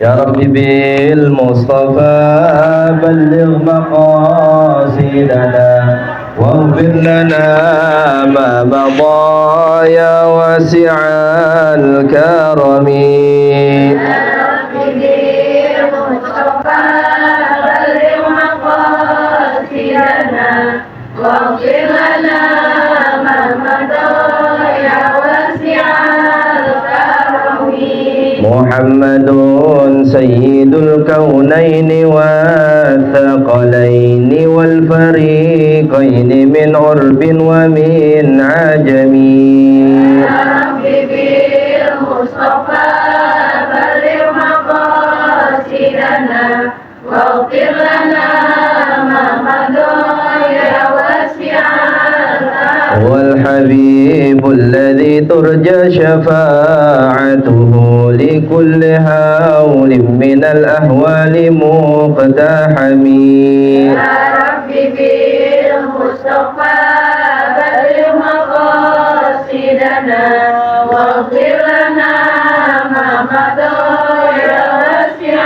يا رب بالمصطفى بلغ مقاصدنا واغفر لنا ما مضى يا واسع الكرم. واغفر لنا ما مضى يا واسع الكرم. محمد سيد الكونين والثقلين والفريقين من عرب ومن عجم. يا رب بالمصطفى بلغ مقاصدنا واغفر لنا ما مضى يا واسع الكرم. هو الحبيب الذي ترجى شفاعته لكل هول من الأهوال مقتحم. يا رب بالمصطفى بلغ مقاصدنا واغفر لنا ما مضى يا واسع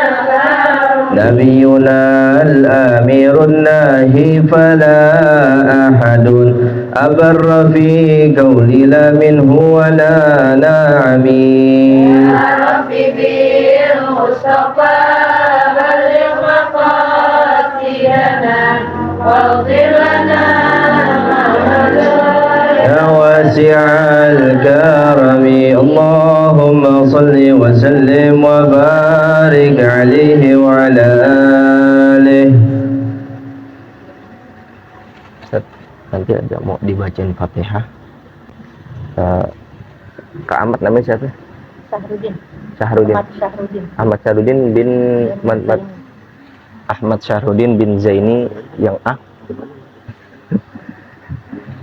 الكرم. نبينا الآمر الناهي فلا أحد أبر في قول لا منه ولا نعم. يا رب بالمصطفى بلغ مقاصدنا واغفر لنا ما مضى يا واسع الكرم. اللهم صل وسلم وبارك عليه وعلى آله. Nanti ada mau dibacain Fatihah. Kak Ahmad namanya siapa? Ahmad Syahrudin bin Ahmad Syahrudin bin Zaini yang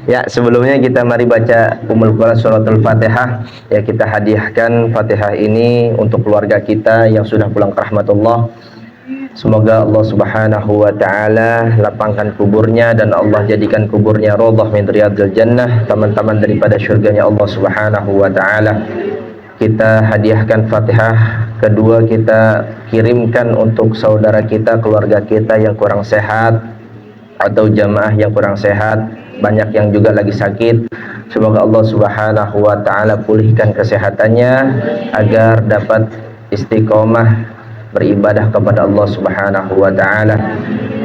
Ya, sebelumnya kita mari baca Ummul Qur'an suratul Fatihah. Ya, kita hadiahkan Fatihah ini untuk keluarga kita yang sudah pulang ke rahmatullah. Semoga Allah Subhanahu wa taala lapangkan kuburnya dan Allah jadikan kuburnya raudhah min riyadil jannah, taman-taman daripada surganya Allah Subhanahu wa taala. Kita hadiahkan Fatihah. Kedua, kita kirimkan untuk saudara kita, keluarga kita yang kurang sehat atau jamaah yang kurang sehat, banyak yang juga lagi sakit. Semoga Allah Subhanahu wa taala pulihkan kesehatannya agar dapat istiqomah beribadah kepada Allah Subhanahu wa taala.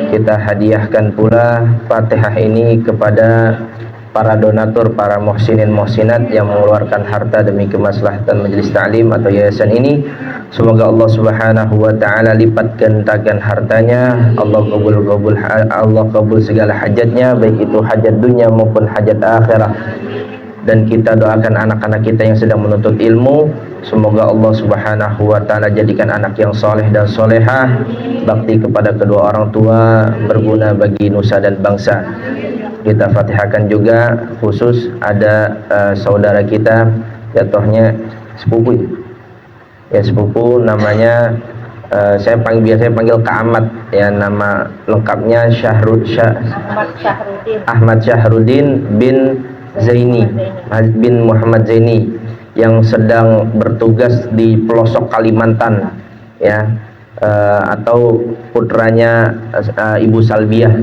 Kita hadiahkan pula Fatihah ini kepada para donatur, para muhsinin muhsinat yang mengeluarkan harta demi kemaslahatan majelis ta'lim atau yayasan ini. Semoga Allah Subhanahu wa taala lipat gandakan hartanya. Allah kabul segala hajatnya, baik itu hajat dunia maupun hajat akhirah. Dan kita doakan anak-anak kita yang sedang menuntut ilmu, semoga Allah Subhanahu wa taala jadikan anak yang soleh dan solehah, bakti kepada kedua orang tua, berguna bagi nusa dan bangsa. Kita fatihahkan juga khusus ada saudara kita, jatuhnya sepupu ya, sepupu namanya biasanya panggil Kak Ahmad ya, nama lengkapnya Ahmad Syahrudin bin Zaini bin Muhammad Zaini, yang sedang bertugas di pelosok Kalimantan ya, atau putranya Ibu Salbiah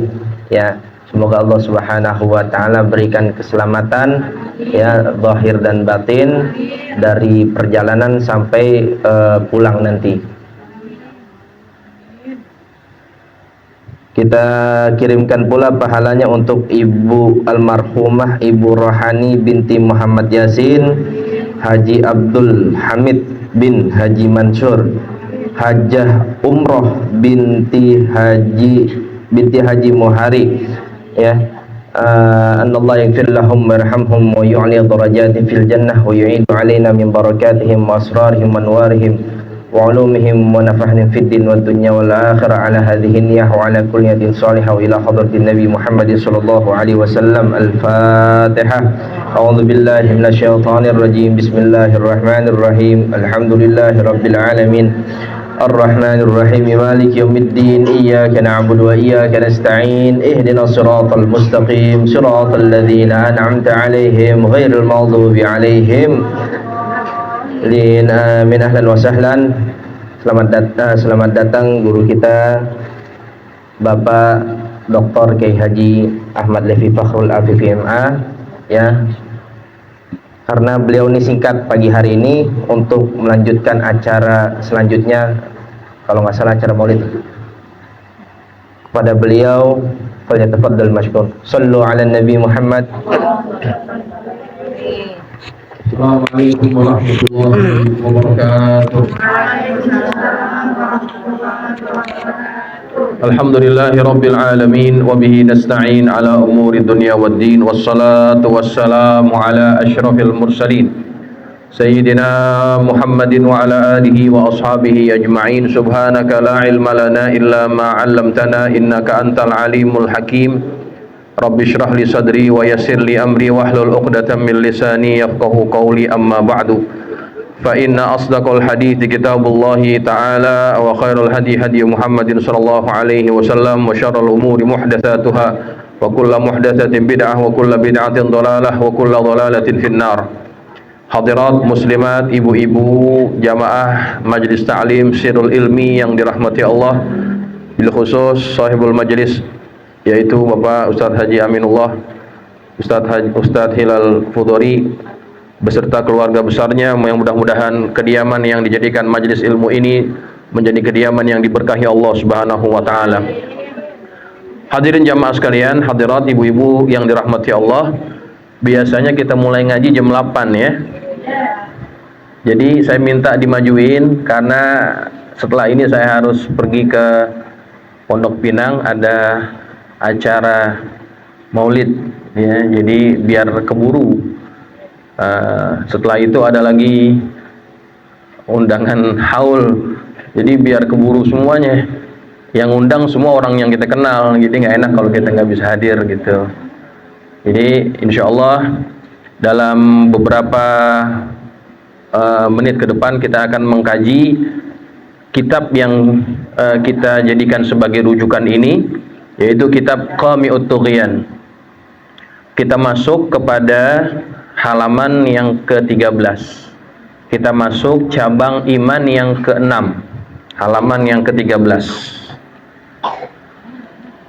ya. Semoga Allah Subhanahu wa taala berikan keselamatan ya, zahir dan batin dari perjalanan sampai pulang nanti. Kita kirimkan pula pahalanya untuk Ibu almarhumah Ibu Rohani binti Muhammad Yasin, Haji Abdul Hamid bin Haji Mansur, Hajjah Umroh binti Haji Muhari ya. Anallah yaghfir lahum warhamhum wa yu'li darajatihim fil jannah wa yu'idu alaina min barakatihim wa asrarihim wa anwarihim wa ulumihim wa nafahna fid din wad dunya wal akhirah ala hadhihi niyyah wa ala kulli yadin salihah wa ila hadratin nabi Muhammad sallallahu alaihi wasallam. Al-Fatihah. A'udzu billahi minasy syaithanir rajim. Bismillahirrahmanirrahim. Alhamdulillahi rabbil alamin. Ar-Rahmanir Rahim. Maliki yaumiddin. Iyyaka na'budu wa iyyaka nasta'in. Ihdinas siratal mustaqim. Siratal ladzina an'amta 'alaihim ghairil maghdubi 'alaihim Min ahlan wa sahlan. Selamat datang guru kita Bapak Dr. Kiai Haji Ahmad Levi Fakhrul Afif MA, ya. Karena beliau ini singkat pagi hari ini untuk melanjutkan acara selanjutnya, kalau nggak salah acara Maulid. Kepada beliau, falyatafaddal mashkur. Shallu ala Nabi Muhammad. Assalamualaikum warahmatullahi wabarakatuh. Alhamdulillahi rabbil alamin wa bihi nasta'in ala umuri dunya waddin wassalatu wassalamu ala asyrafil mursalin sayyidina Muhammadin wa ala alihi wa ashabihi ajma'in. Subhanaka la ilma lana illa ma 'allamtana innaka antal alimul hakim. Rabbi shrah li sadri wa yassir li amri wahlul 'uqdatam min lisani yafqahu qawli, amma ba'du. Fa inna asdaqal hadithi kitabullahi ta'ala wa khairul hadi hadi Muhammadin sallallahu alaihi wasallam wa syarrul umuri muhdatsatuha wa kullu muhdatsatin bid'ah wa kullu bid'atin dhalalah wa kullu dhalalatin finnar. Hadirat muslimat, ibu-ibu jamaah Majelis Ta'lim Sirul Ilmi yang dirahmati Allah, bil khusus sahibul majlis yaitu Bapak Ustadz Haji Aminullah, Ustadz Hilal Fudori beserta keluarga besarnya, yang mudah-mudahan kediaman yang dijadikan majelis ilmu ini menjadi kediaman yang diberkahi Allah Subhanahu wa taala. Hadirin jamaah sekalian, hadirat ibu-ibu yang dirahmati Allah. Biasanya kita mulai ngaji jam 8 ya. Jadi saya minta dimajuin karena setelah ini saya harus pergi ke Pondok Pinang, ada acara Maulid ya. Jadi biar keburu. Setelah itu ada lagi undangan haul. Jadi biar keburu semuanya. Yang undang semua orang yang kita kenal. Jadi nggak enak kalau kita nggak bisa hadir gitu. Jadi insya Allah dalam beberapa menit ke depan kita akan mengkaji kitab yang kita jadikan sebagai rujukan ini, yaitu kitab Qami'ut Tughyan. Kita masuk kepada halaman yang ke-13. Kita masuk cabang iman yang ke-6, halaman yang ke-13.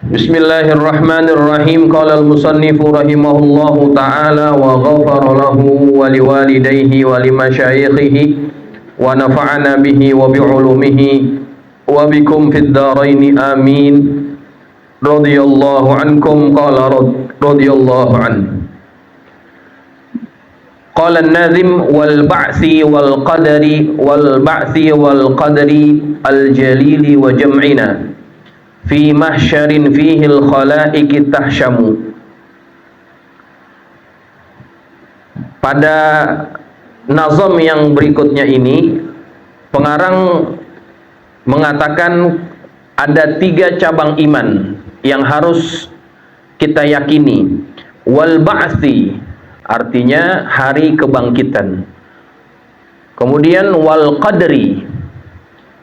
Bismillahirrahmanirrahim. Qala al-musannifu rahimahullahu ta'ala wa ghafara lahu wa liwalidayhi wa limasyayikhihi wa nafa'ana bihi wa bi'ulumihi wa bikum fid dharaini amin. Radiyallahu ankum. Qala radiyallahu an. Qala an-nazim wal ba'thi wal qadari al-jalili wa jam'ina fi mahsyarin fihi al-khalaiqi tahsyamu. Pada nazam yang berikutnya ini, pengarang mengatakan ada 3 cabang iman yang harus kita yakini. Wal ba'thi artinya hari kebangkitan. Kemudian wal qadri,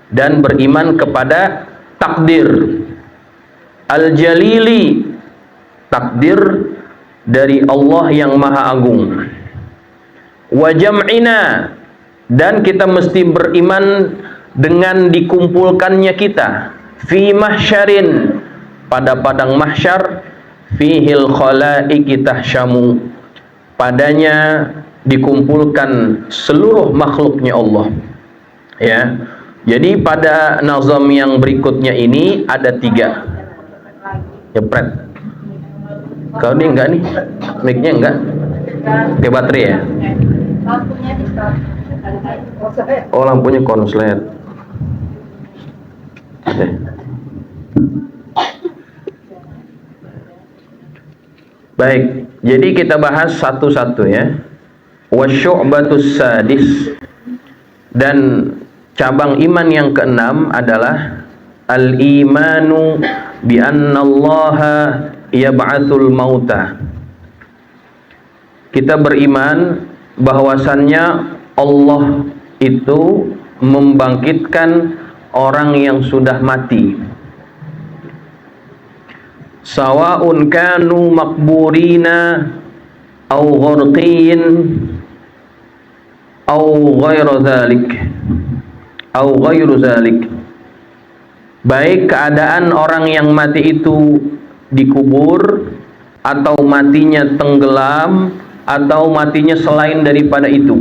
dan beriman kepada takdir. Al-jalili, takdir dari Allah yang maha agung. Wa jam'ina, dan kita mesti beriman dengan dikumpulkannya kita. Fi mahsyarin, pada padang mahsyar. Fihil khalaiqi tahsyamu, padanya dikumpulkan seluruh makhluknya Allah. Ya. Jadi pada nazam yang berikutnya ini ada 3. Jepret. Kau ini enggak nih? Mic-nya enggak? Pakai baterai ya? Oh, lampunya konslet. Oke. Baik, jadi kita bahas satu-satu ya. Wasyu'batus sadis, dan cabang iman yang ke-6 adalah al-imanu bi annallaha yab'atsul mauta. Kita beriman bahwasannya Allah itu membangkitkan orang yang sudah mati. Sawa'un kanu makburina au gharqiyin au ghairu dzalik, au ghairu dzalik, baik keadaan orang yang mati itu dikubur, atau matinya tenggelam, atau matinya selain daripada itu,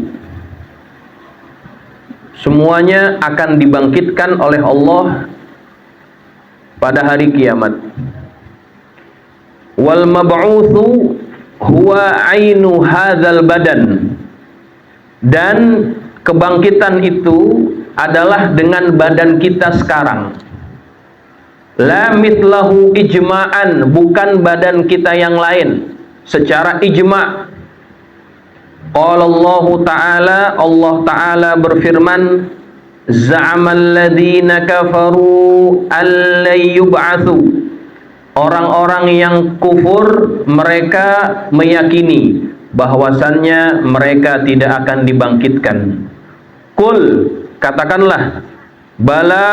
semuanya akan dibangkitkan oleh Allah pada hari kiamat. Wal mab'utsu huwa ainu hadzal badan, dan kebangkitan itu adalah dengan badan kita sekarang. La mitlahu ijma'an, bukan badan kita yang lain secara ijma'. Qala Allah Ta'ala, Allah Ta'ala berfirman, za'amal ladzina kafaru allan yub'atsu, orang-orang yang kufur mereka meyakini bahwasannya mereka tidak akan dibangkitkan. Qul, katakanlah, bala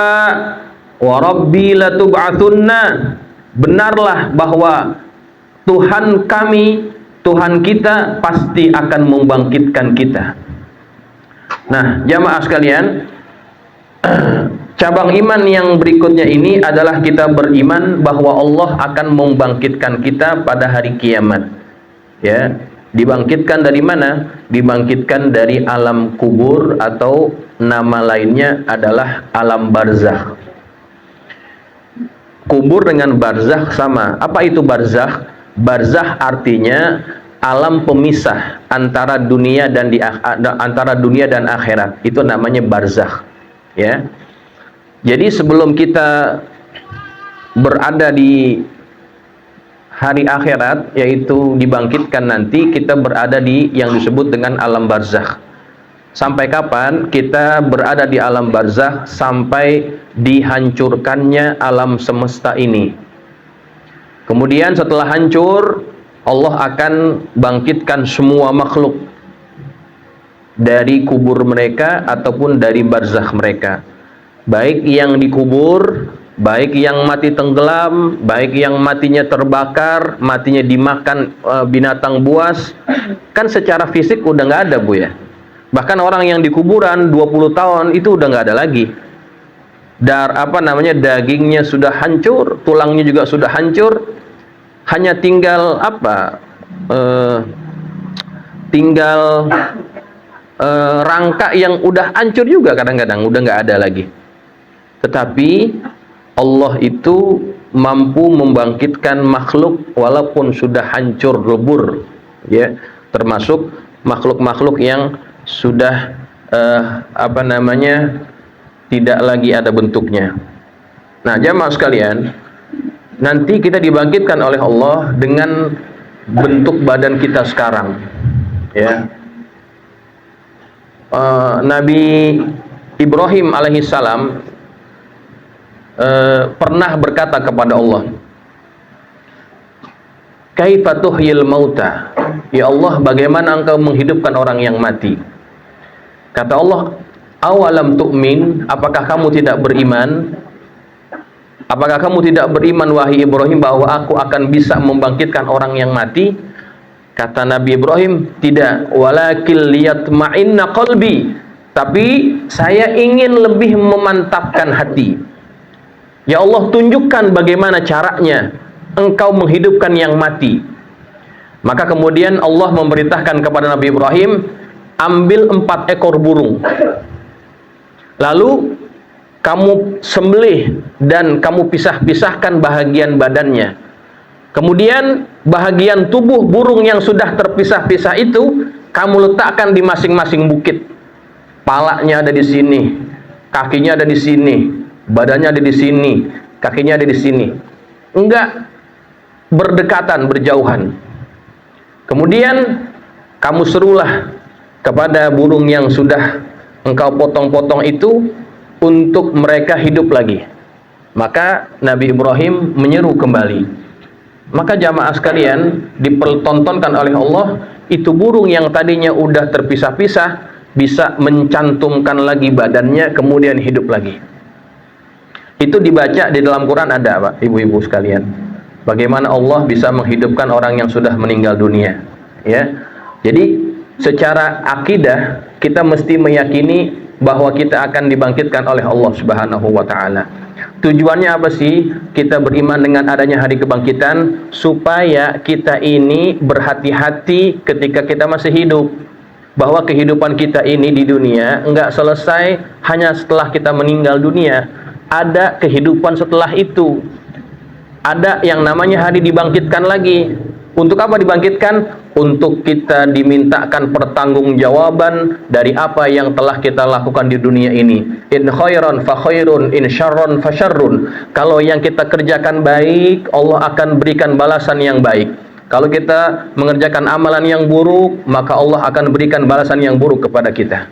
wa rabbi latub'atsunna, benarlah bahwa Tuhan kami, Tuhan kita pasti akan membangkitkan kita. Nah, jamaah sekalian, cabang iman yang berikutnya ini adalah kita beriman bahwa Allah akan membangkitkan kita pada hari kiamat. Ya, dibangkitkan dari mana? Dibangkitkan dari alam kubur, atau nama lainnya adalah alam barzakh. Kubur dengan barzakh sama. Apa itu barzakh? Barzakh artinya alam pemisah antara dunia dan antara dunia dan akhirat. Itu namanya barzakh. Ya. Jadi sebelum kita berada di hari akhirat, yaitu dibangkitkan nanti, kita berada di yang disebut dengan alam barzakh. Sampai kapan kita berada di alam barzakh? Sampai dihancurkannya alam semesta ini. Kemudian setelah hancur, Allah akan bangkitkan semua makhluk dari kubur mereka ataupun dari barzakh mereka. Baik yang dikubur, baik yang mati tenggelam, baik yang matinya terbakar, matinya dimakan binatang buas. Kan secara fisik udah nggak ada, Bu, ya. Bahkan orang yang di kuburan 20 tahun itu udah nggak ada lagi. Dagingnya sudah hancur, tulangnya juga sudah hancur. Hanya tinggal rangka yang udah hancur juga, kadang-kadang udah nggak ada lagi. Tetapi Allah itu mampu membangkitkan makhluk walaupun sudah hancur lebur, ya, termasuk makhluk-makhluk yang sudah tidak lagi ada bentuknya. Nah, jamaah sekalian, nanti kita dibangkitkan oleh Allah dengan bentuk badan kita sekarang, ya. Nabi Ibrahim alaihissalam pernah berkata kepada Allah, kaifa tuhyil mauta, ya Allah, bagaimana engkau menghidupkan orang yang mati? Kata Allah, awalam tu'min, apakah kamu tidak beriman? Apakah kamu tidak beriman, wahai Ibrahim, bahwa aku akan bisa membangkitkan orang yang mati? Kata Nabi Ibrahim, tidak. Walakil liyatma'inna qalbi, tapi saya ingin lebih memantapkan hati. Ya Allah, tunjukkan bagaimana caranya engkau menghidupkan yang mati. Maka kemudian Allah memerintahkan kepada Nabi Ibrahim, ambil 4 ekor burung, lalu kamu sembelih dan kamu pisah-pisahkan bahagian badannya. Kemudian bahagian tubuh burung yang sudah terpisah-pisah itu kamu letakkan di masing-masing bukit. Palanya ada di sini, kakinya ada di sini, badannya ada di sini, kakinya ada di sini. Enggak berdekatan, berjauhan. Kemudian kamu serulah kepada burung yang sudah engkau potong-potong itu untuk mereka hidup lagi. Maka Nabi Ibrahim menyeru kembali. Maka jamaah sekalian, dipertontonkan oleh Allah, itu burung yang tadinya udah terpisah-pisah bisa mencantumkan lagi badannya, kemudian hidup lagi. Itu dibaca di dalam Quran, ada, Pak, ibu-ibu sekalian. Bagaimana Allah bisa menghidupkan orang yang sudah meninggal dunia, ya. Jadi secara akidah kita mesti meyakini bahwa kita akan dibangkitkan oleh Allah Subhanahu wa taala. Tujuannya apa sih kita beriman dengan adanya hari kebangkitan? Supaya kita ini berhati-hati ketika kita masih hidup, bahwa kehidupan kita ini di dunia enggak selesai hanya setelah kita meninggal dunia. Ada kehidupan setelah itu. Ada yang namanya hari dibangkitkan lagi. Untuk apa dibangkitkan? Untuk kita dimintakan pertanggungjawaban dari apa yang telah kita lakukan di dunia ini. In khairan fa khairun, in syarran fa syarrun. Kalau yang kita kerjakan baik, Allah akan berikan balasan yang baik. Kalau kita mengerjakan amalan yang buruk, maka Allah akan berikan balasan yang buruk kepada kita.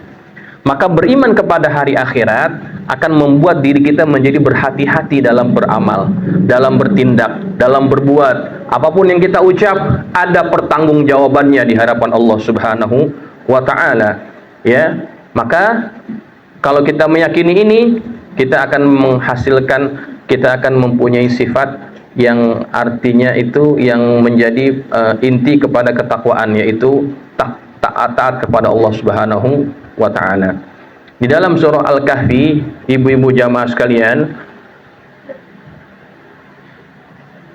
Maka beriman kepada hari akhirat akan membuat diri kita menjadi berhati-hati dalam beramal, dalam bertindak, dalam berbuat. Apapun yang kita ucap, ada pertanggungjawabannya di hadapan Allah Subhanahu wa taala. Ya. Maka kalau kita meyakini ini, kita akan mempunyai sifat yang artinya itu yang menjadi inti kepada ketakwaan, yaitu taat kepada Allah Subhanahu wa ta'ala. Di dalam surah Al-Kahfi, ibu-ibu jamaah sekalian,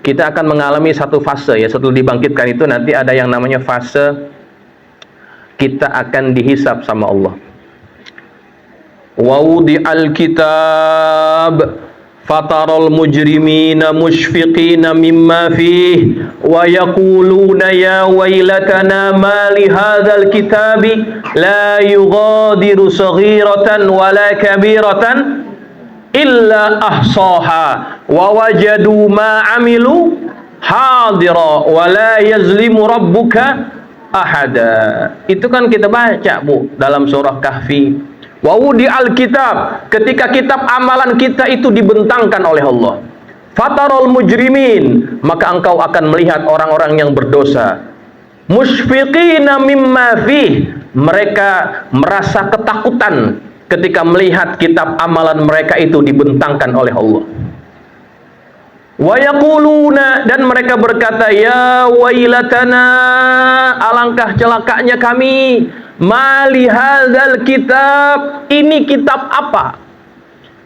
kita akan mengalami satu fase, ya, setelah dibangkitkan itu nanti ada yang namanya fase kita akan dihisab sama Allah. Wa wudi'al kitab fataral mujrimina mushfiqina mimma fihi wa yaquluna ya wailatana ma li hadzal kitabi la yughadiru saghiratan wala kabiratan illa ahsaha wa wajadu ma amilu hadira wa la yazlimu rabbuka ahada. Itu kan kita baca, Bu, dalam surah Kahfi. Wa wudi al-kitab, ketika kitab amalan kita itu dibentangkan oleh Allah. Fatarul mujrimin, maka engkau akan melihat orang-orang yang berdosa. Musyfiqina mimma fih, mereka merasa ketakutan ketika melihat kitab amalan mereka itu dibentangkan oleh Allah. Wa yaquluna, dan mereka berkata, ya wailatana, alangkah celakanya kami. Mali hadzal kitab, ini kitab apa?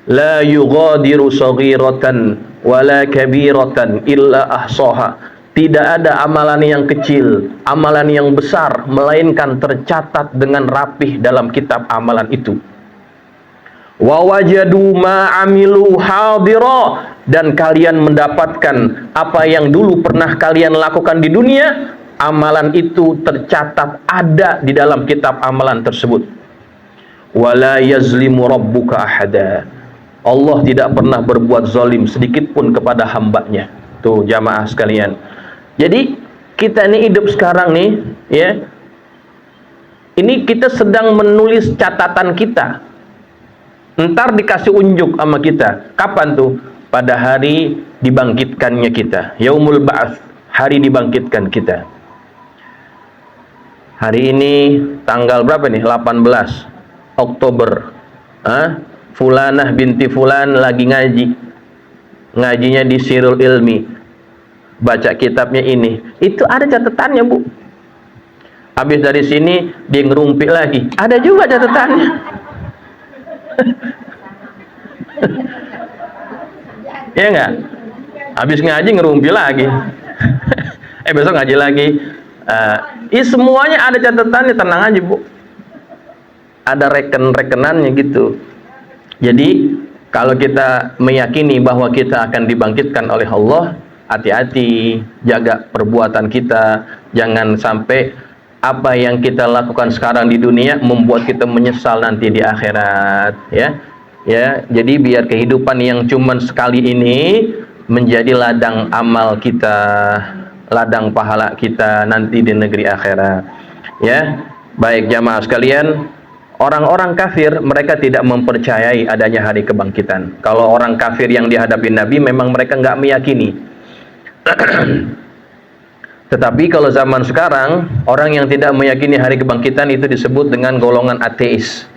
La yughadiru saghiratan wala kabiratan illa ahsaha. Tidak ada amalan yang kecil, amalan yang besar, melainkan tercatat dengan rapih dalam kitab amalan itu. Wa wajadu ma amilu hadira, dan kalian mendapatkan apa yang dulu pernah kalian lakukan di dunia. Amalan itu tercatat ada di dalam kitab amalan tersebut. Wala yazlimu rabbuka ahada. Allah tidak pernah berbuat zalim sedikit pun kepada hambanya. Tuh jamaah sekalian. Jadi kita ini hidup sekarang nih, ya. Ini kita sedang menulis catatan kita. Ntar dikasih unjuk sama kita. Kapan tuh? Pada hari dibangkitkannya kita. Yaumul ba'ats, hari dibangkitkan kita. Hari ini tanggal berapa nih? 18 Oktober. Fulanah binti Fulan lagi ngaji. Ngajinya di Sirul Ilmi. Baca kitabnya ini. Itu ada catatannya, Bu. Habis dari sini dia ngerumpi lagi. Ada juga catatannya. Ya enggak? Habis ngaji ngerumpi lagi. Besok ngaji lagi. Semuanya ada catatannya, tenang aja, Bu. Ada rekenannya gitu. Jadi kalau kita meyakini bahwa kita akan dibangkitkan oleh Allah, hati-hati, jaga perbuatan kita, jangan sampai apa yang kita lakukan sekarang di dunia membuat kita menyesal nanti di akhirat, ya. Ya, jadi biar kehidupan yang cuman sekali ini menjadi ladang amal kita, ladang pahala kita nanti di negeri akhirat. Ya, baik jamaah sekalian, orang-orang kafir mereka tidak mempercayai adanya hari kebangkitan. Kalau orang kafir yang dihadapi Nabi memang mereka nggak meyakini. Tetapi kalau zaman sekarang orang yang tidak meyakini hari kebangkitan itu disebut dengan golongan ateis.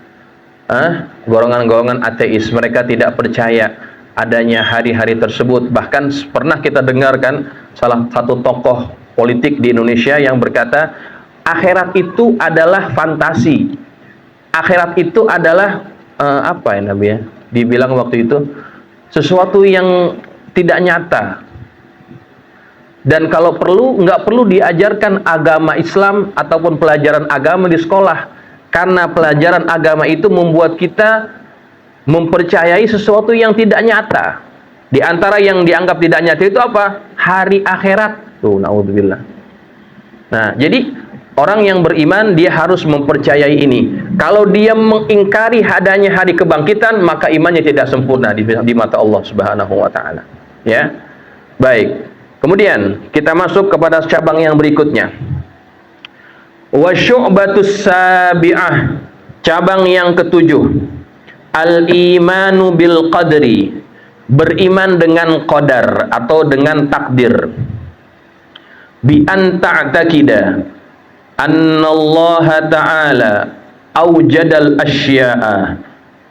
Golongan-golongan ateis, mereka tidak percaya adanya hari-hari tersebut. Bahkan pernah kita dengarkan salah satu tokoh politik di Indonesia yang berkata, akhirat itu adalah fantasi. Akhirat itu adalah apa ya Nabi ya? Dibilang waktu itu sesuatu yang tidak nyata. Dan kalau perlu, nggak perlu diajarkan agama Islam ataupun pelajaran agama di sekolah. Karena pelajaran agama itu membuat kita mempercayai sesuatu yang tidak nyata. Di antara yang dianggap tidak nyata itu apa? Hari akhirat. Tuh, naudzubillah. Nah, jadi orang yang beriman dia harus mempercayai ini. Kalau dia mengingkari adanya hari kebangkitan, maka imannya tidak sempurna di mata Allah Subhanahu wa taala. Ya. Baik. Kemudian kita masuk kepada cabang yang berikutnya. Wa syu'batus sabi'ah. Cabang yang ketujuh. Al-imanu bil qadri. Beriman dengan qadar atau dengan takdir. Bi an ta'taqida anna Allah Ta'ala awjadal asya'a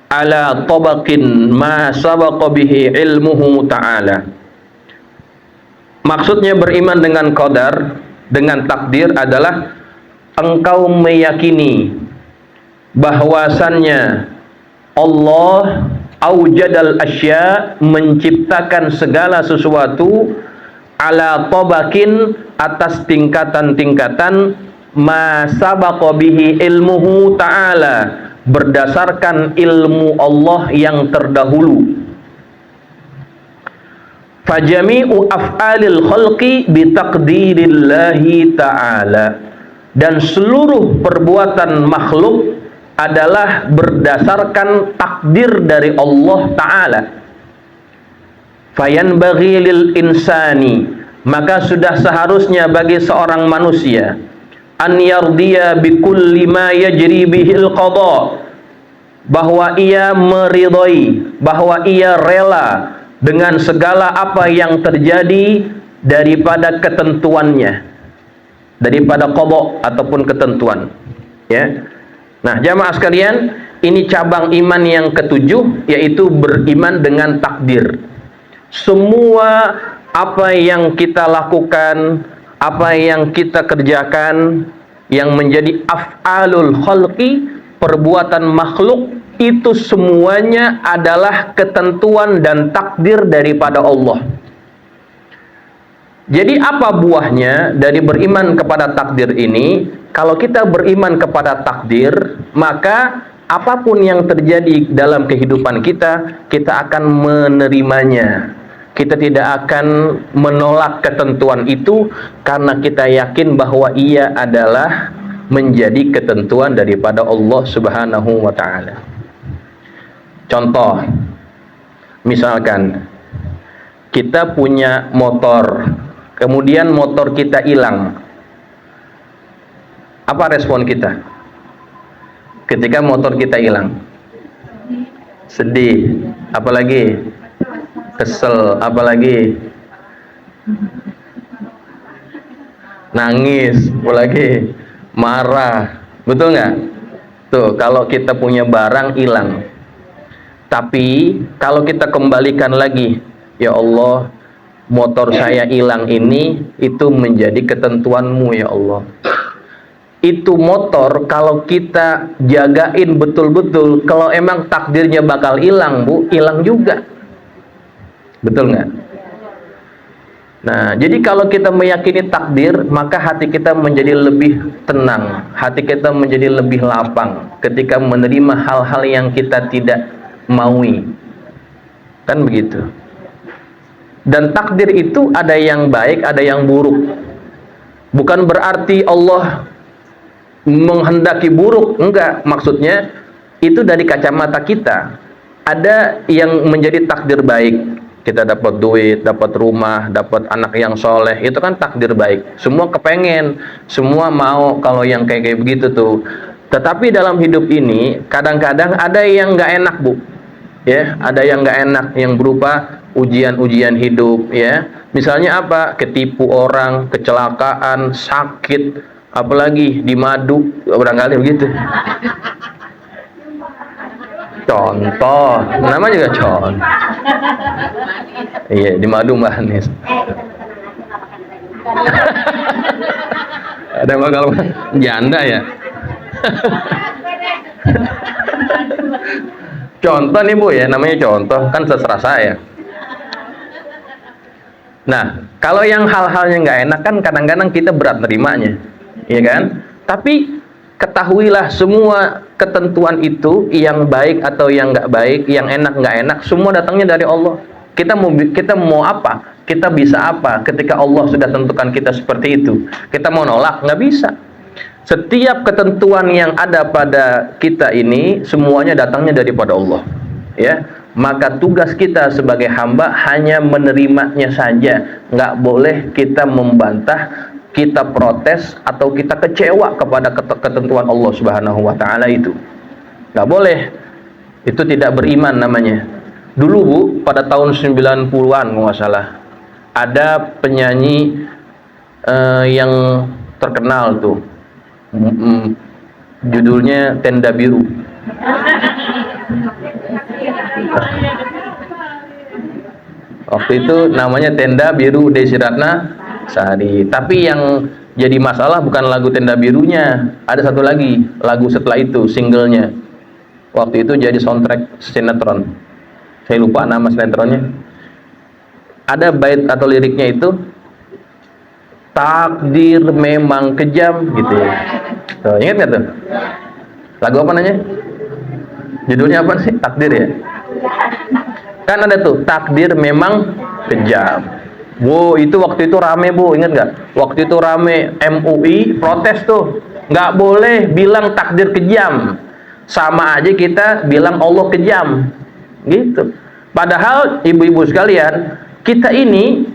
ala tabaqin ma sabaqa bihi ilmuhu ta'ala. Maksudnya beriman dengan qadar, dengan takdir adalah engkau meyakini bahwasannya Allah aujadal asya, menciptakan segala sesuatu ala tabakin, atas tingkatan-tingkatan ma sabaqa bihi ilmuhu ta'ala, berdasarkan ilmu Allah yang terdahulu. Fajami'u af'alil khalqi bitaqdirillahi ta'ala, dan seluruh perbuatan makhluk adalah berdasarkan takdir dari Allah Ta'ala. Fayanbaghi lil insani, maka sudah seharusnya bagi seorang manusia an yardiya bikulli ma yajri bihil qada, bahwa ia meridhai, bahwa ia rela dengan segala apa yang terjadi daripada ketentuannya, daripada qada ataupun ketentuan, ya. Nah, jamaah sekalian, ini cabang iman yang ketujuh, yaitu beriman dengan takdir. Semua apa yang kita lakukan, apa yang kita kerjakan, yang menjadi af'alul khalqi, perbuatan makhluk, itu semuanya adalah ketentuan dan takdir daripada Allah. Jadi apa buahnya dari beriman kepada takdir ini? Kalau kita beriman kepada takdir, maka apapun yang terjadi dalam kehidupan kita, kita akan menerimanya. Kita tidak akan menolak ketentuan itu, karena kita yakin bahwa ia adalah menjadi ketentuan daripada Allah Subhanahu wa ta'ala. Contoh, misalkan kita punya motor, kemudian motor kita hilang. Apa respon kita ketika motor kita hilang? Sedih, apalagi kesel, apalagi nangis, apalagi marah. Betul nggak? Tuh, kalau kita punya barang hilang. Tapi kalau kita kembalikan lagi, ya Allah, motor saya hilang ini, itu menjadi ketentuanmu ya Allah. Itu motor kalau kita jagain betul-betul, kalau emang takdirnya bakal hilang, Bu, hilang juga. Betul nggak? Nah, jadi kalau kita meyakini takdir, maka hati kita menjadi lebih tenang, hati kita menjadi lebih lapang ketika menerima hal-hal yang kita tidak maui, kan begitu. Dan takdir itu ada yang baik, ada yang buruk. Bukan berarti Allah menghendaki buruk, enggak. Maksudnya itu dari kacamata kita. Ada yang menjadi takdir baik, kita dapat duit, dapat rumah, dapat anak yang soleh, itu kan takdir baik. Semua kepengen, semua mau kalau yang kayak begitu tuh. Tetapi dalam hidup ini kadang-kadang ada yang nggak enak, Bu. Ya, ada yang nggak enak, yang berupa ujian-ujian hidup, ya. Misalnya apa? Ketipu orang, kecelakaan, sakit, apalagi di madu, barangkali begitu. Contoh, nama juga contoh. Iya, di madu manis. Ada yang bakal janda ya. Contoh nih Bu ya, namanya contoh, kan terserah saya. Nah, kalau yang hal-hal yang nggak enak kan kadang-kadang kita berat nerimanya, ya kan? Tapi ketahuilah semua ketentuan itu, yang baik atau yang nggak baik, yang enak nggak enak, semua datangnya dari Allah. Kita mau apa? Kita bisa apa? Ketika Allah sudah tentukan kita seperti itu, kita mau nolak nggak bisa. Setiap ketentuan yang ada pada kita ini semuanya datangnya daripada Allah, ya. Maka tugas kita sebagai hamba hanya menerimanya saja, nggak boleh kita membantah, kita protes atau kita kecewa kepada ketentuan Allah Subhanahu wa taala itu. Nggak boleh. Itu tidak beriman namanya. Dulu Bu, pada tahun 90-an kalau nggak salah, ada penyanyi yang terkenal tuh. Judulnya Tenda Biru. Waktu itu namanya Tenda Biru Desi Ratna Sari. Tapi yang jadi masalah bukan lagu Tenda Birunya, ada satu lagi lagu setelah itu, singlenya. Waktu itu jadi soundtrack sinetron. Saya lupa nama sinetronnya. Ada bait atau liriknya itu, takdir memang kejam gitu ya. Tuh, ingat nggak tuh? Lagu apa namanya? Judulnya apa sih? Takdir ya? Kan ada tuh, takdir memang kejam. Bu, itu waktu itu rame Bu, ingat nggak? Waktu itu rame, MUI protes tuh, nggak boleh bilang takdir kejam, sama aja kita bilang Allah kejam, gitu. Padahal ibu-ibu sekalian, kita ini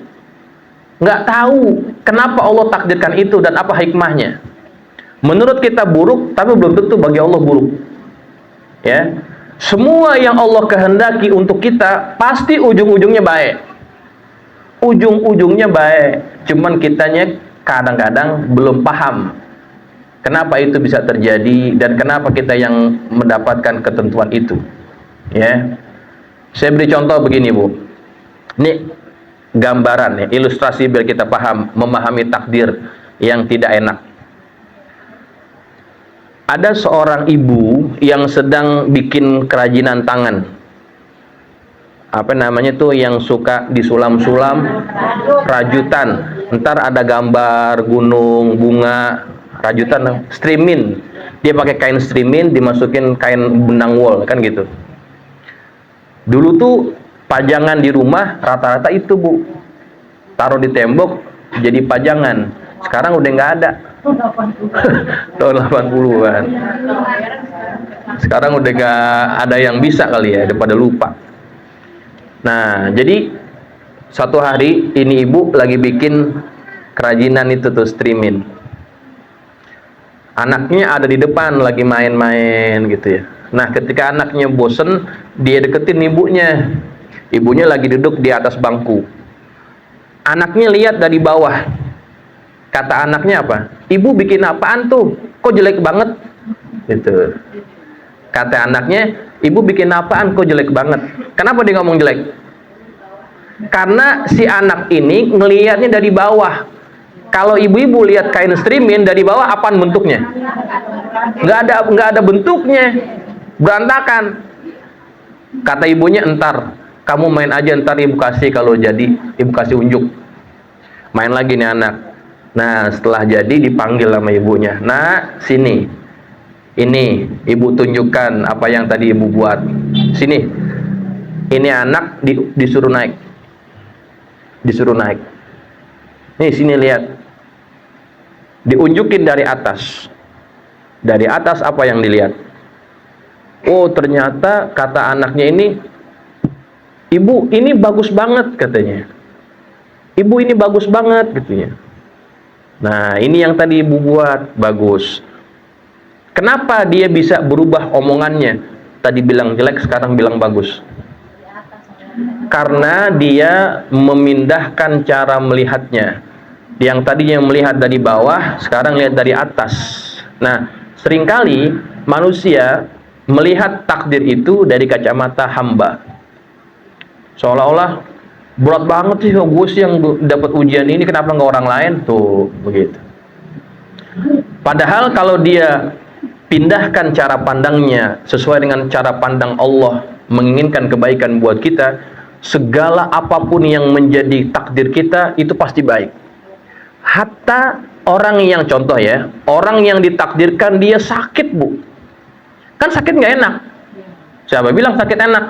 nggak tahu kenapa Allah takdirkan itu dan apa hikmahnya. Menurut kita buruk, tapi belum tentu bagi Allah buruk. Ya, semua yang Allah kehendaki untuk kita pasti ujung-ujungnya baik. Ujung-ujungnya baik. Cuman kitanya kadang-kadang belum paham kenapa itu bisa terjadi dan kenapa kita yang mendapatkan ketentuan itu. Ya, saya beri contoh begini Bu. Ini gambaran ya, ilustrasi biar kita paham, memahami takdir yang tidak enak. Ada seorang ibu yang sedang bikin kerajinan tangan. Apa namanya tuh yang suka disulam-sulam, rajutan. Ntar ada gambar gunung, bunga, rajutan, strimin. Dia pakai kain strimin, dimasukin kain benang wol, kan gitu. Dulu tuh pajangan di rumah rata-rata itu Bu, taruh di tembok jadi pajangan. Sekarang udah nggak ada. Tahun 80-an. Sekarang udah nggak ada yang bisa kali ya, udah pada lupa. Nah, jadi satu hari ini ibu lagi bikin kerajinan itu tuh, strimin. Anaknya ada di depan lagi main-main gitu ya. Nah, ketika anaknya bosen, dia deketin ibunya. Ibunya lagi duduk di atas bangku. Anaknya lihat dari bawah. Kata anaknya apa? Ibu bikin apaan tuh? Kok jelek banget? Gitu. Kata anaknya, ibu bikin apaan? Kok jelek banget? Kenapa dia ngomong jelek? Karena si anak ini ngelihatnya dari bawah. Kalau ibu-ibu lihat kain strimin dari bawah, apaan bentuknya? Nggak ada bentuknya, berantakan. Kata ibunya, entar kamu main aja, entar ibu kasih, kalau jadi ibu kasih unjuk. Main lagi nih anak. Nah, setelah jadi dipanggil sama ibunya. Nah, sini. Ini ibu tunjukkan apa yang tadi ibu buat. Sini. Ini anak disuruh naik. Disuruh naik. Nih, sini lihat. Diunjukin dari atas. Dari atas apa yang dilihat? Oh, ternyata kata anaknya ini, ibu ini bagus banget katanya. Ibu ini bagus banget katanya. Nah, ini yang tadi ibu buat bagus. Kenapa dia bisa berubah omongannya? Tadi bilang jelek, sekarang bilang bagus. Karena dia memindahkan cara melihatnya. Yang tadinya melihat dari bawah, sekarang lihat dari atas. Nah, seringkali manusia melihat takdir itu dari kacamata hamba. Seolah-olah berat banget sih, gue sih yang dapat ujian ini, kenapa nggak orang lain tuh, begitu. Padahal kalau dia pindahkan cara pandangnya sesuai dengan cara pandang Allah, menginginkan kebaikan buat kita, segala apapun yang menjadi takdir kita itu pasti baik. Hatta orang yang, contoh ya, orang yang ditakdirkan dia sakit, Bu, kan sakit nggak enak. Siapa bilang sakit enak?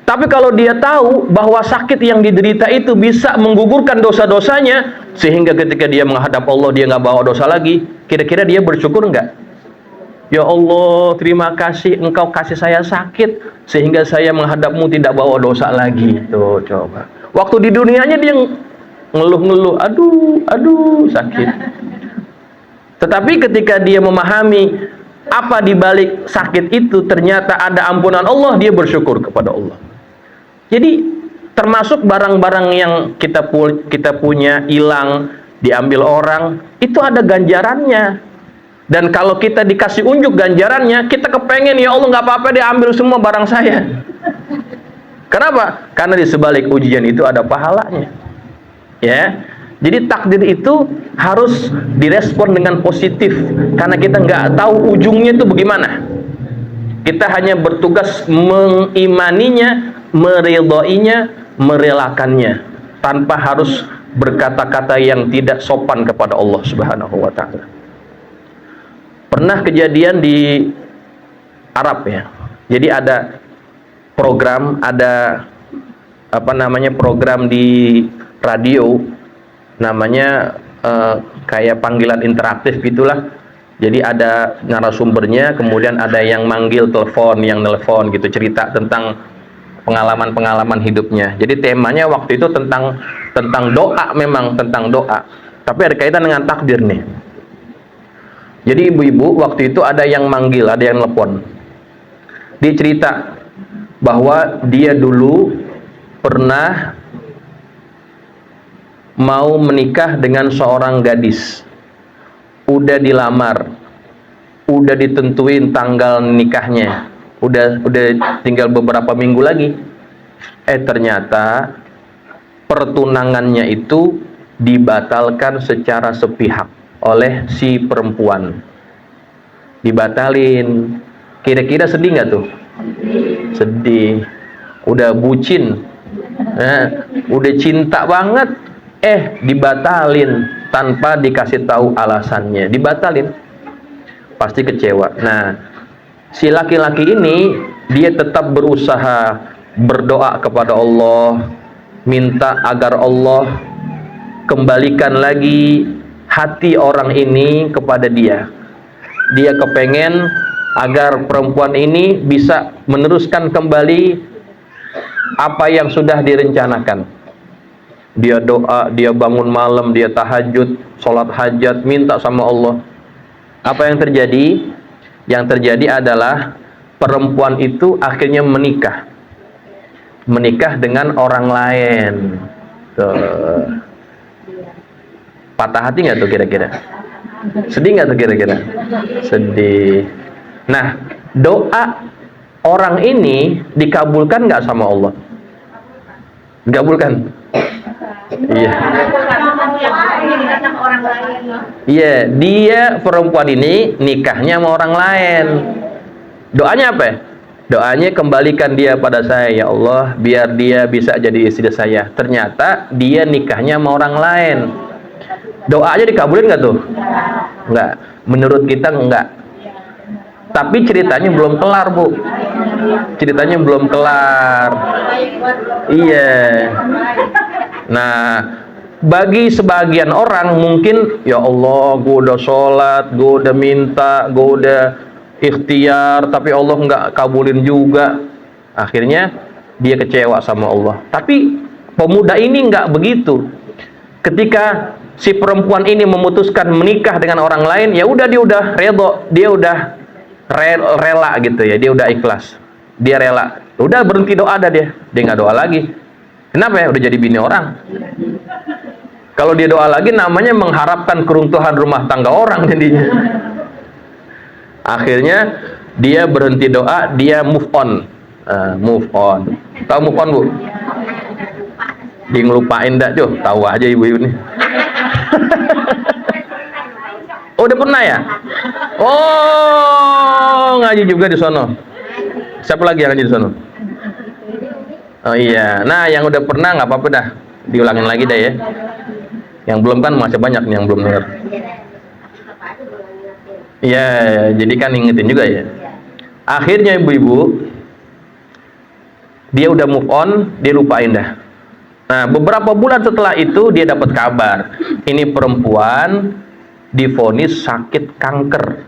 Tapi kalau dia tahu bahwa sakit yang diderita itu bisa menggugurkan dosa-dosanya, sehingga ketika dia menghadap Allah dia nggak bawa dosa lagi, kira-kira dia bersyukur nggak? Ya Allah, terima kasih Engkau kasih saya sakit sehingga saya menghadapmu tidak bawa dosa lagi. Tuh, coba. Waktu di dunianya dia ngeluh-ngeluh, aduh sakit. Tetapi ketika dia memahami apa di balik sakit itu, ternyata ada ampunan Allah, dia bersyukur kepada Allah. Jadi termasuk barang-barang yang kita punya hilang, diambil orang, itu ada ganjarannya. Dan kalau kita dikasih unjuk ganjarannya, kita kepengen, ya Allah nggak apa-apa diambil semua barang saya. Kenapa? Karena di sebalik ujian itu ada pahalanya. Ya, jadi takdir itu harus direspon dengan positif, karena kita nggak tahu ujungnya itu bagaimana. Kita hanya bertugas mengimaninya, meridhoinya, merelakannya, tanpa harus berkata-kata yang tidak sopan kepada Allah Subhanahu wa Ta'ala. Pernah kejadian di Arab ya. Jadi ada program, ada program di radio, namanya kayak panggilan interaktif gitulah. Jadi ada narasumbernya, kemudian ada yang manggil telepon, yang nelpon gitu, cerita tentang pengalaman-pengalaman hidupnya. Jadi temanya waktu itu tentang doa, memang tentang doa, tapi ada kaitan dengan takdir nih. Jadi ibu-ibu waktu itu ada yang manggil, ada yang telepon. Dia cerita bahwa dia dulu pernah mau menikah dengan seorang gadis. Udah dilamar, udah ditentuin tanggal nikahnya, udah tinggal beberapa minggu lagi. Ternyata pertunangannya itu dibatalkan secara sepihak oleh si perempuan. Dibatalin. Kira-kira sedih nggak tuh? Sedih. Udah bucin, udah cinta banget, dibatalin tanpa dikasih tahu alasannya. Dibatalin, pasti kecewa. Nah, si laki-laki ini dia tetap berusaha berdoa kepada Allah, minta agar Allah kembalikan lagi hati orang ini kepada dia. Dia kepengen agar perempuan ini bisa meneruskan kembali apa yang sudah direncanakan. Dia doa, dia bangun malam, dia tahajud, sholat hajat, minta sama Allah. Apa yang terjadi? Yang terjadi adalah perempuan itu akhirnya menikah dengan orang lain. Tuh. Patah hati nggak tuh kira-kira? Sedih nggak tuh kira-kira? Sedih. Nah, doa orang ini dikabulkan nggak sama Allah? Dikabulkan? Iya. Iya, dia perempuan ini nikahnya sama orang lain. Doanya apa? Doanya kembalikan dia pada saya, ya Allah, biar dia bisa jadi istri saya. Ternyata dia nikahnya sama orang lain. Doanya dikabulin nggak tuh? Nggak. Menurut kita nggak. Tapi ceritanya belum kelar, Bu. Ceritanya belum kelar. Iya. Nah, bagi sebagian orang mungkin, ya Allah, gue udah sholat, gue udah minta, gue udah ikhtiar, tapi Allah nggak kabulin juga. Akhirnya dia kecewa sama Allah. Tapi pemuda ini nggak begitu. Ketika si perempuan ini memutuskan menikah dengan orang lain, ya udah, dia udah redho, dia udah rela gitu ya, dia udah ikhlas, dia rela, udah berhenti doa dah dia nggak doa lagi. Kenapa ya? Udah jadi bini orang. Kalau dia doa lagi namanya mengharapkan keruntuhan rumah tangga orang jadinya. Akhirnya dia berhenti doa, dia move on. Tahu move on, Bu? Dia ngelupain dah, tahu aja ibu-ibu nih. Oh, udah pernah ya? Oh, ngaji juga di sono. Siapa lagi yang ngaji di sono? Oh iya. Nah, yang udah pernah nggak apa-apa dah. Diulangin lagi deh ya. Yang belum kan masih banyak nih yang belum dengar. Iya, jadi kan ingetin juga ya. Akhirnya ibu-ibu, dia udah move on, dia lupain dah. Nah, beberapa bulan setelah itu dia dapat kabar, ini perempuan divonis sakit kanker.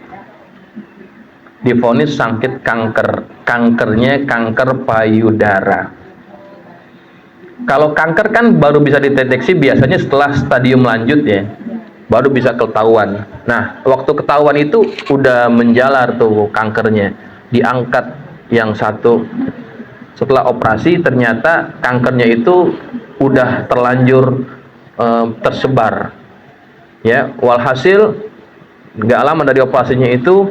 Divonis sakit kanker. Kankernya kanker payudara. Kalau kanker kan baru bisa dideteksi biasanya setelah stadium lanjut ya. Baru bisa ketahuan. Nah, waktu ketahuan itu udah menjalar tuh kankernya. Diangkat yang satu. Setelah operasi ternyata kankernya itu udah terlanjur tersebar. Ya, walhasil nggak lama dari operasinya itu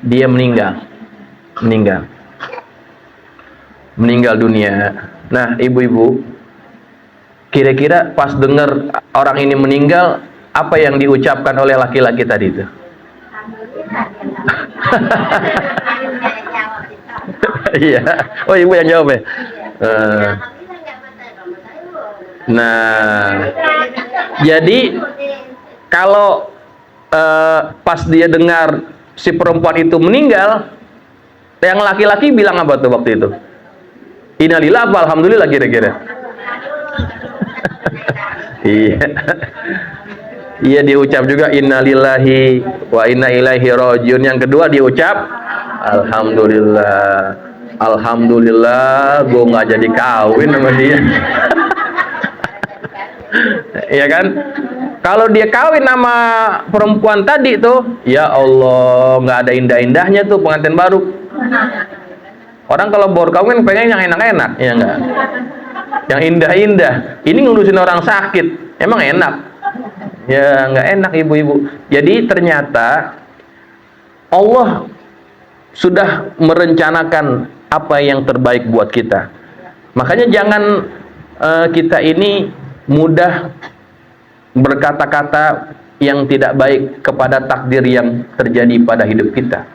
dia meninggal dunia. Nah, ibu-ibu, kira-kira pas dengar orang ini meninggal, apa yang diucapkan oleh laki-laki tadi itu? Iya. Oh, ibu yang jawab ya. Nah, jadi kalau pas dia dengar si perempuan itu meninggal, yang laki-laki bilang apa tuh waktu itu? Innalillah apa alhamdulillah kira-kira? Iya. Iya, diucap juga innalillahi wa inna ilaihi rajiun. Yang kedua diucap alhamdulillah. Alhamdulillah gue nggak jadi kawin sama dia. Iya kan? Kalau dia kawin sama perempuan tadi tuh, ya Allah, nggak ada indah-indahnya tuh pengantin baru. Orang kalau baru kawin pengen yang enak-enak, ya enggak? Yang indah-indah. Ini ngurusin orang sakit, emang enak? Ya nggak enak ibu-ibu. Jadi ternyata Allah sudah merencanakan apa yang terbaik buat kita. Makanya jangan kita ini mudah berkata-kata yang tidak baik kepada takdir yang terjadi pada hidup kita.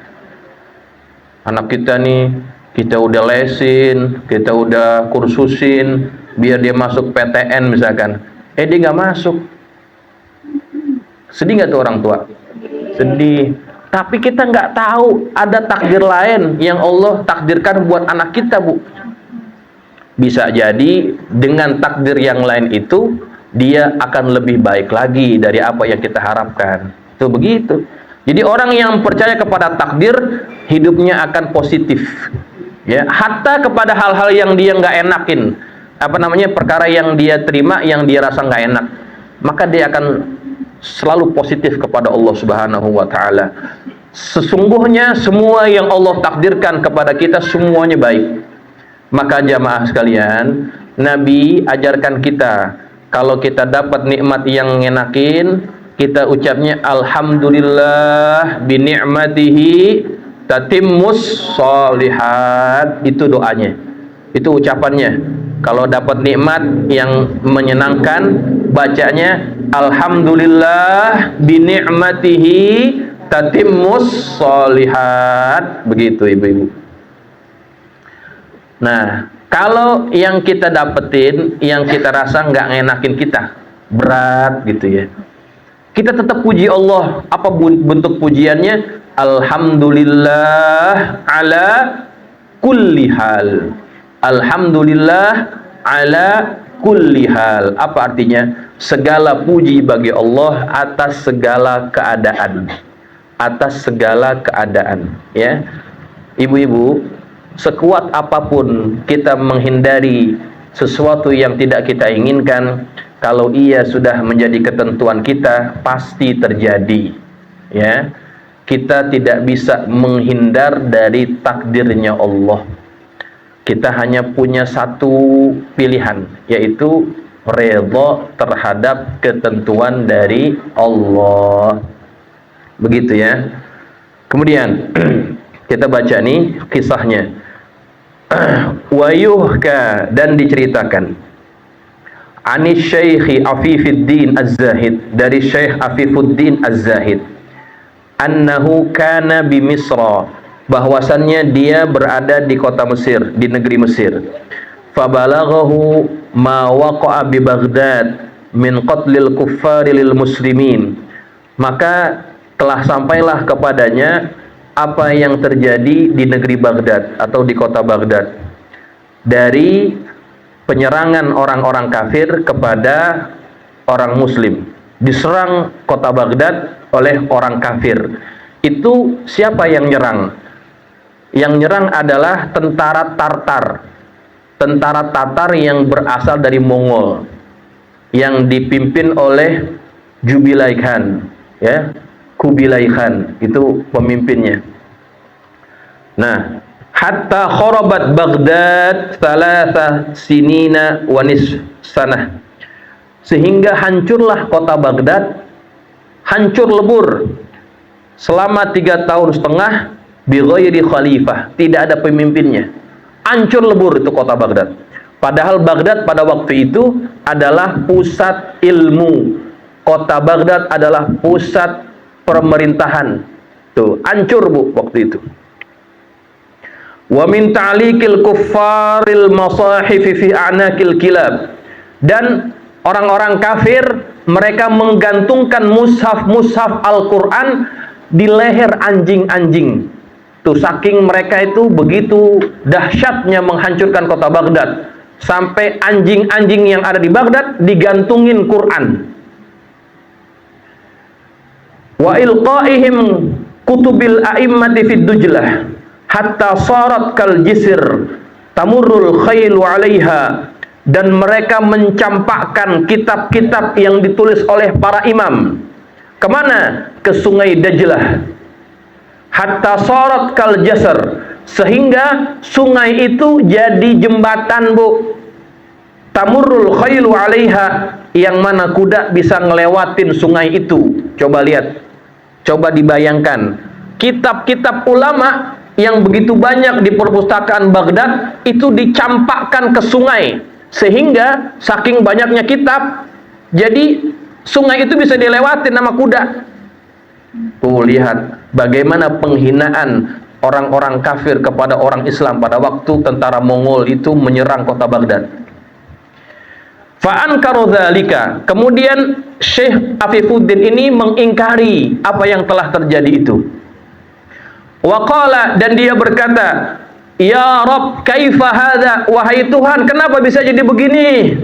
Anak kita nih, kita udah lesin, kita udah kursusin biar dia masuk PTN misalkan, dia nggak masuk. Sedih nggak tuh orang tua? Sedih. Tapi kita nggak tahu ada takdir lain yang Allah takdirkan buat anak kita, Bu. Bisa jadi dengan takdir yang lain itu dia akan lebih baik lagi dari apa yang kita harapkan. Itu begitu. Jadi orang yang percaya kepada takdir hidupnya akan positif. Ya, hatta kepada hal-hal yang dia nggak enakin, perkara yang dia terima yang dia rasa nggak enak, maka dia akan selalu positif kepada Allah Subhanahu wa taala. Sesungguhnya semua yang Allah takdirkan kepada kita semuanya baik. Maka jamaah sekalian, Nabi ajarkan kita kalau kita dapat nikmat yang ngenakin, kita ucapnya alhamdulillah bi ni'matihi tatimmus sholihat. Itu doanya. Itu ucapannya. Kalau dapat nikmat yang menyenangkan, bacanya alhamdulillah bi ni'matihi tatimmus sholihat. Begitu ibu-ibu. Nah, kalau yang kita dapetin, yang kita rasa nggak ngenakin kita, berat gitu ya, kita tetap puji Allah. Apa bentuk pujiannya? Alhamdulillah ala kulli hal. Alhamdulillah ala kulli hal. Apa artinya? Segala puji bagi Allah atas segala keadaan. Atas segala keadaan, ya. Ibu-ibu, sekuat apapun kita menghindari sesuatu yang tidak kita inginkan, kalau ia sudah menjadi ketentuan kita, pasti terjadi. Ya, kita tidak bisa menghindar dari takdirnya Allah. Kita hanya punya satu pilihan, yaitu redha terhadap ketentuan dari Allah. Begitu ya. Kemudian kita baca nih kisahnya. Wayuhka, dan diceritakan Anis Syekhi Afifuddin Az-Zahid, dari Syekh Afifuddin Az-Zahid. annahu kana bi Misra, bahwasannya dia berada di kota Mesir, di negeri Mesir. Fabalaghahu ma waqa'a bi Baghdad min qatlil kuffari lil muslimin, maka telah sampailah kepadanya apa yang terjadi di negeri Baghdad atau di kota Baghdad dari penyerangan orang-orang kafir kepada orang muslim. Diserang kota Baghdad oleh orang kafir. Itu siapa yang nyerang? Yang nyerang adalah tentara Tartar. Tentara Tatar yang berasal dari Mongol, yang dipimpin oleh Jubilai Khan, ya, Kubilai Khan itu pemimpinnya. Nah, hatta kharabat Baghdad thalatha sinina wa nisf sanah, sehingga hancurlah kota Baghdad, hancur lebur selama 3 tahun setengah, bi ghairi khalifah, tidak ada pemimpinnya. Hancur lebur itu kota Baghdad. Padahal Baghdad pada waktu itu adalah pusat ilmu. Kota Baghdad adalah pusat pemerintahan. Tuh, hancur Bu waktu itu. Wa min ta'liqil kuffaril masahif fi a'naqil kilab. Dan orang-orang kafir mereka menggantungkan mushaf-mushaf Al-Qur'an di leher anjing-anjing. Tuh, saking mereka itu begitu dahsyatnya menghancurkan kota Baghdad, sampai anjing-anjing yang ada di Baghdad digantungin Quran. Wa ilqaihim kutubil a'immati fid Dujlah hatta sarat kal jisr tamurrul khailu 'alaiha, dan mereka mencampakkan kitab-kitab yang ditulis oleh para imam kemana? Ke sungai Dajlah. Hatta sarat kal jasr, sehingga sungai itu jadi jembatan Bu. Tamurrul khailu 'alaiha, yang mana kuda bisa ngelewatin sungai itu. Coba lihat, coba dibayangkan, kitab-kitab ulama yang begitu banyak di perpustakaan Baghdad itu dicampakkan ke sungai, sehingga saking banyaknya kitab, jadi sungai itu bisa dilewatin sama kuda. Tuh, lihat bagaimana penghinaan orang-orang kafir kepada orang Islam pada waktu tentara Mongol itu menyerang kota Baghdad. Fa'ankaru dzalika, kemudian Syekh Afifuddin ini mengingkari apa yang telah terjadi itu. Waqala, dan dia berkata, ya Rabb, kaifa hadza, wahai Tuhan, kenapa bisa jadi begini?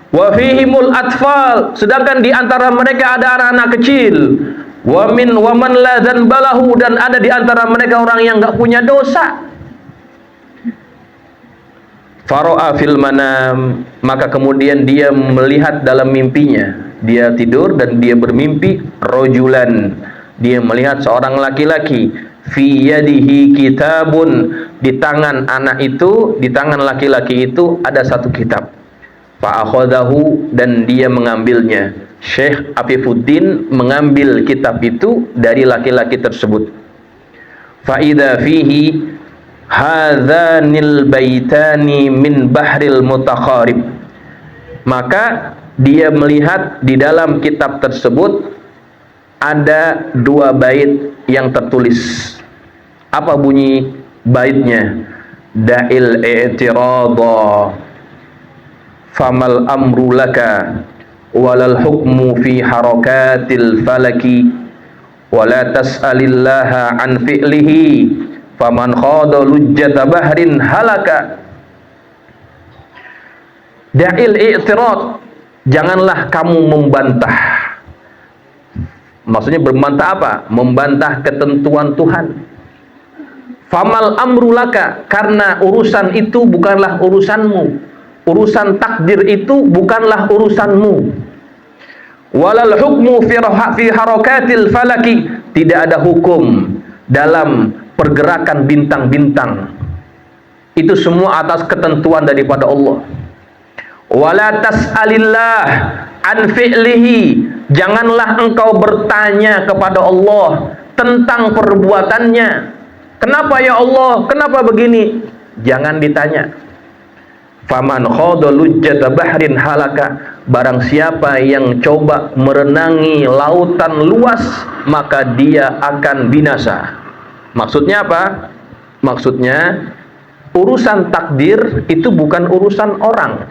Wa fihimul atfal, sedangkan di antara mereka ada anak-anak kecil. Wa man la dzanbalahu, dan ada di antara mereka orang yang enggak punya dosa. Faro'a fil manam, maka kemudian dia melihat dalam mimpinya. Dia tidur dan dia bermimpi rojulan, dia melihat seorang laki-laki, fi yadihi kitabun, di tangan anak itu, di tangan laki-laki itu ada satu kitab. Fa'akhadahu, dan dia mengambilnya. Syekh Afifuddin mengambil kitab itu dari laki-laki tersebut. Fa'idha fihi hadzanil baitani min bahril mutakharib, maka dia melihat di dalam kitab tersebut ada 2 bait yang tertulis. Apa bunyi baitnya? Da'il i'tirada famal amru laka walal hukmu fi harakatil falaki wala tas'alillaha an fi'lihi faman khada lujjata bahrin halaka. Da'il i'tirad, janganlah kamu membantah. Maksudnya membantah apa? Membantah ketentuan Tuhan. Famal amru laka, karena urusan itu bukanlah urusanmu. Urusan takdir itu bukanlah urusanmu. Walal hukmu fi harakatil falaki, tidak ada hukum dalam pergerakan bintang-bintang. Itu semua atas ketentuan daripada Allah. Wala tas'alillah an fi'lihi, janganlah engkau bertanya kepada Allah tentang perbuatannya. Kenapa ya Allah? Kenapa begini? Jangan ditanya. Faman khada lujjata bahrin halaka, barang siapa yang coba merenangi lautan luas maka dia akan binasa. Maksudnya apa? Maksudnya urusan takdir itu bukan urusan orang.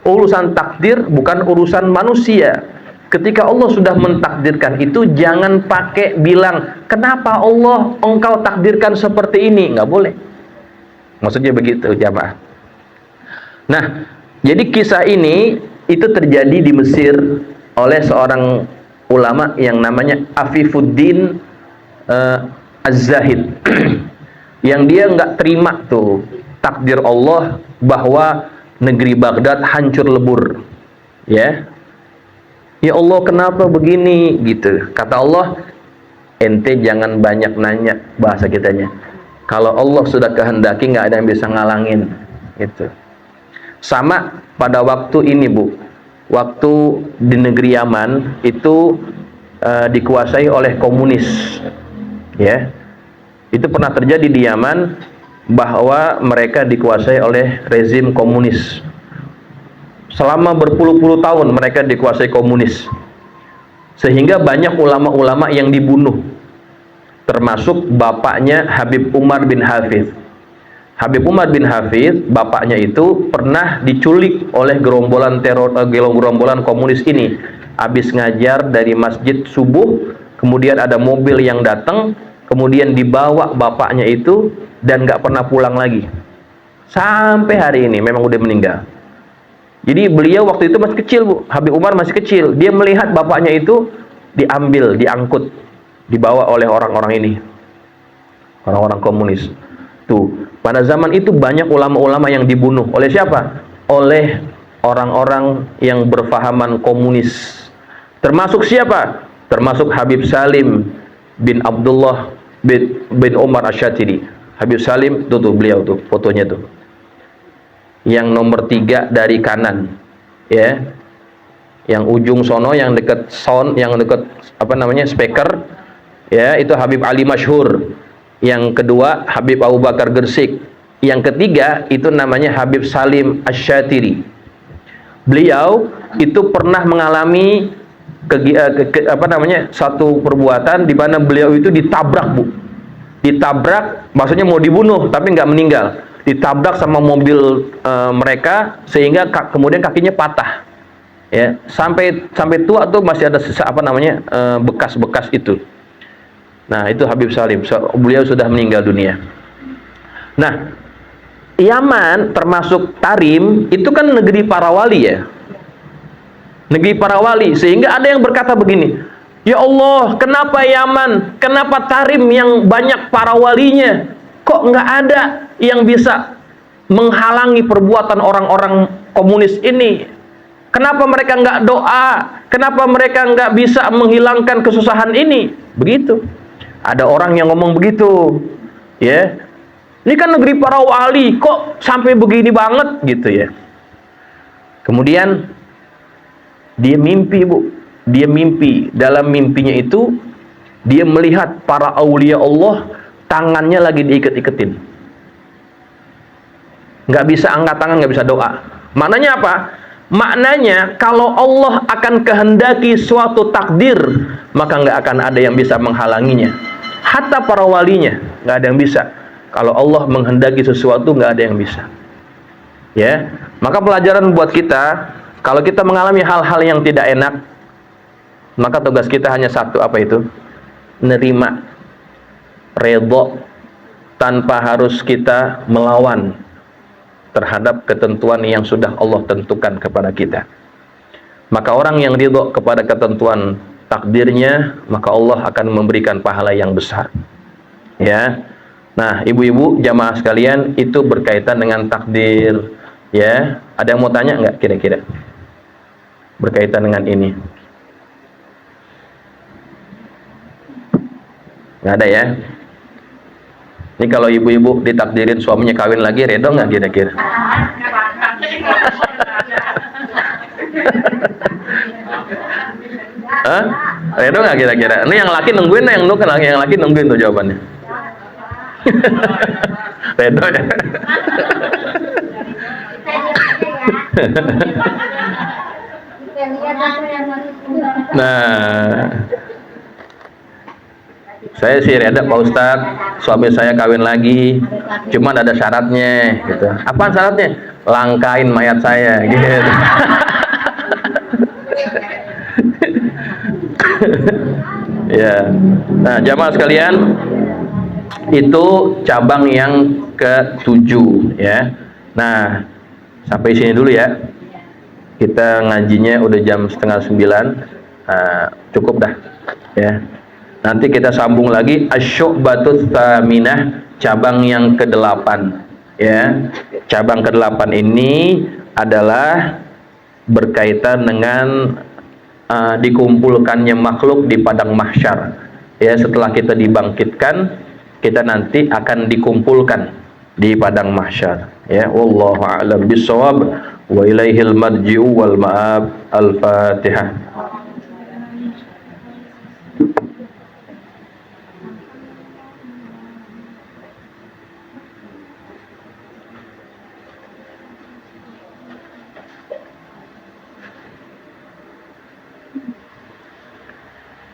Urusan takdir bukan urusan manusia. Ketika Allah sudah mentakdirkan itu, jangan pakai bilang, kenapa Allah engkau takdirkan seperti ini? Nggak boleh. Maksudnya begitu, jamaah. Nah, jadi kisah ini itu terjadi di Mesir oleh seorang ulama yang namanya Afifuddin Az-Zahid. Yang dia nggak terima tuh takdir Allah bahwa negeri Baghdad hancur lebur. Ya Allah, kenapa begini gitu. Kata Allah, ente jangan banyak nanya, bahasa kitanya. Kalau Allah sudah kehendaki nggak ada yang bisa ngalangin gitu. Sama pada waktu ini, Bu. Waktu di negeri Yaman itu dikuasai oleh komunis. Ya. Itu pernah terjadi di Yaman bahwa mereka dikuasai oleh rezim komunis. Selama berpuluh-puluh tahun mereka dikuasai komunis. Sehingga banyak ulama-ulama yang dibunuh. Termasuk bapaknya Habib Umar bin Hafidh. Habib Umar bin Hafidh, bapaknya itu pernah diculik oleh gerombolan komunis ini. Habis ngajar dari masjid subuh, kemudian ada mobil yang datang, kemudian dibawa bapaknya itu dan nggak pernah pulang lagi. Sampai hari ini memang udah meninggal. Jadi beliau waktu itu masih kecil, Bu. Habib Umar masih kecil. Dia melihat bapaknya itu diambil, diangkut, dibawa oleh orang-orang ini. Orang-orang komunis. Tuh, pada zaman itu banyak ulama-ulama yang dibunuh. Oleh siapa? Oleh orang-orang yang berfahaman komunis. Termasuk siapa? Termasuk Habib Salim bin Abdullah bin Umar Asy-Syatiri. Habib Salim, tuh beliau tuh, fotonya tuh. Yang nomor 3 dari kanan. Ya. Yang ujung sono, yang dekat sound, yang dekat speaker. Ya, itu Habib Ali Masyhur. Yang kedua Habib Abu Bakar Gersik. Yang ketiga itu namanya Habib Salim Asy-Syatiri. Beliau itu pernah mengalami satu perbuatan di mana beliau itu ditabrak, Bu. Ditabrak, maksudnya mau dibunuh tapi nggak meninggal. Ditabrak sama mobil mereka sehingga kemudian kakinya patah. Ya, sampai tua tuh masih ada bekas-bekas itu. Nah, itu Habib Salim. Beliau sudah meninggal dunia. Nah, Yaman termasuk Tarim itu kan negeri para wali ya. Negeri para wali, sehingga ada yang berkata begini, ya Allah, kenapa Yaman, kenapa Tarim yang banyak para walinya, kok nggak ada yang bisa menghalangi perbuatan orang-orang komunis ini? Kenapa mereka nggak doa? Kenapa mereka nggak bisa menghilangkan kesusahan ini? Begitu. Ada orang yang ngomong begitu, ya. Ini kan negeri para wali, kok sampai begini banget, gitu ya. Kemudian dia mimpi, Bu. Dia mimpi. Dalam mimpinya itu dia melihat para aulia Allah tangannya lagi diiket-iketin. Nggak bisa angkat tangan, nggak bisa doa. Maknanya apa? Maknanya kalau Allah akan kehendaki suatu takdir, maka nggak akan ada yang bisa menghalanginya. Hatta para walinya nggak ada yang bisa. Kalau Allah menghendaki sesuatu, nggak ada yang bisa. Ya, maka pelajaran buat kita, kalau kita mengalami hal-hal yang tidak enak, maka tugas kita hanya satu, apa itu? Nerima, redho, tanpa harus kita melawan terhadap ketentuan yang sudah Allah tentukan kepada kita. Maka orang yang ridho kepada ketentuan takdirnya, maka Allah akan memberikan pahala yang besar. Ya. Nah, ibu-ibu jamaah sekalian, itu berkaitan dengan takdir. Ya, ada yang mau tanya nggak kira-kira berkaitan dengan ini? Nggak ada ya? Ini kalau ibu-ibu ditakdirin suaminya kawin lagi, redo nggak kira-kira? Hah? Redo nggak kira-kira? Ini yang laki nungguin, yang laki nungguin tuh jawabannya. Redo ya. Nah, saya sih reda Pak Ustadz, suami saya kawin lagi, cuman ada syaratnya gitu. Apaan syaratnya? Langkain mayat saya gitu. Ya. Nah, jamaah sekalian, itu cabang yang ke-7 ya. Nah, sampai sini dulu ya. Kita ngajinya udah jam 8:30. Cukup dah ya. Nanti kita sambung lagi Asy-Syu'batut Tsaminah, cabang yang ke-8 ya. Cabang ke-8 ini adalah berkaitan dengan dikumpulkannya makhluk di padang mahsyar. Ya, setelah kita dibangkitkan, kita nanti akan dikumpulkan di padang mahsyar. Ya, wallahu a'lam bissawab wa ilaihil marji'u wal ma'ab. Al-Fatihah.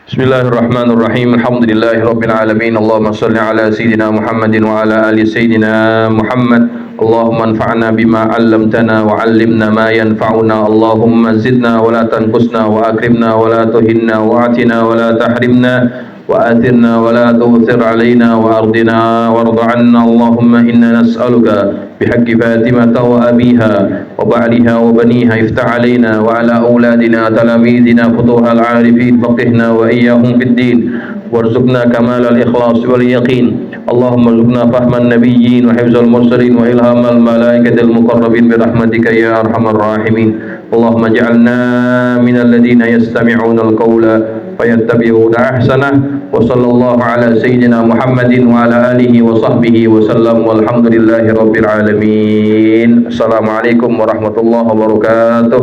Bismillahirrahmanirrahim. Alhamdulillahirabbil alamin. Allahumma shalli ala sayidina Muhammadin wa ala ali sayidina Muhammad. Allahumma anfa'na bima 'allamtana wa 'allimna ma yanfa'una. Allahumma zidna wa la tanqusna wa akrimna wa la tuhinna wa atina wa la tahrimna wa athirna wa la tu'thir alaina wa ardina warda 'anna. Allahumma inna nas'aluka بحق فاطمة وأبيها وبعلها وبنيها افتح علينا وعلى أولادنا تلاميذنا فتوح العارفين فقهنا وإياهم في الدين وارزقنا كمال الإخلاص واليقين. اللهم ارزقنا فهم النبيين وحفظ المرسلين وإلهام الملائكة المقربين برحمتك يا أرحم الراحمين. اللهم اجعلنا من الذين يستمعون القول فيتبعون أحسنه. وصلى الله على سيدنا محمد وعلى آله وصحبه وسلم والحمد لله رب العالمين. السلام عليكم ورحمة الله وبركاته.